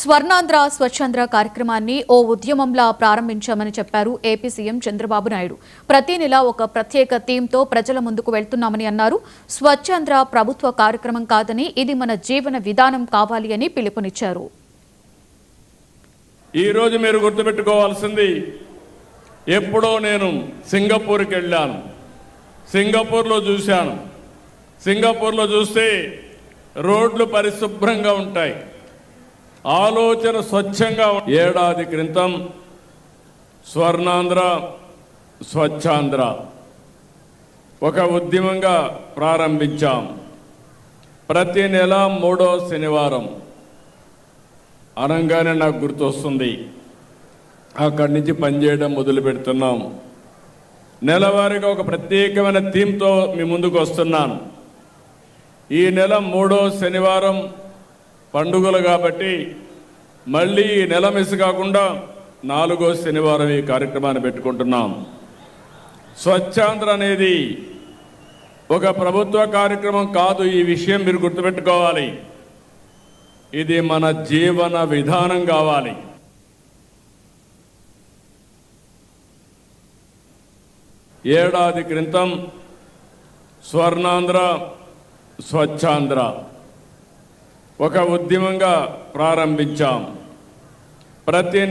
స్వర్ణాంధ్ర స్వచ్ఛాంధ్ర కార్యక్రమాన్ని ఓ ఉద్యమంలా ప్రారంభించామని చెప్పారు AP CM Chandrababu Naidu. ప్రతి నెల ఒక ప్రత్యేక థీమ్తో ప్రజల ముందుకు వెళ్తున్నామని అన్నారు. స్వచ్ఛాంధ్ర ప్రభుత్వ కార్యక్రమం కాదని ఇది మన జీవన విధానం కావాలి అని పిలుపునిచ్చారు. ఈ రోజు మీరు గుర్తుపెట్టుకోవాల్సింది, ఎప్పుడో నేను సింగపూర్కి వెళ్ళాను. సింగపూర్లో చూస్తే రోడ్లు పరిశుభ్రంగా ఉంటాయి, ఆలోచన స్వచ్ఛంగా. ఏడాది క్రితం స్వర్ణాంధ్ర స్వచ్ఛాంధ్ర ఒక ఉద్యమంగా ప్రారంభించాం. ప్రతి నెల 3వ శనివారం అనగానే నాకు గుర్తొస్తుంది, అక్కడి నుంచి పనిచేయడం మొదలు పెడుతున్నాం. నెలవారీగా ఒక ప్రత్యేకమైన థీమ్తో మీ ముందుకు వస్తున్నాను. ఈ నెల 3వ శనివారం పండుగలు కాబట్టి మళ్ళీ ఈ నెల మిస్ కాకుండా 4వ శనివారం ఈ కార్యక్రమాన్ని పెట్టుకుంటున్నాం. స్వచ్ఛాంధ్ర అనేది ఒక ప్రభుత్వ కార్యక్రమం కాదు. ఈ విషయం మీరు గుర్తుపెట్టుకోవాలి. ఇది మన జీవన విధానం కావాలి. ఏడాది క్రితం స్వర్ణాంధ్ర స్వచ్ఛాంధ్ర ఒక ఉద్యమంగా ప్రారంభించాం. ప్రతి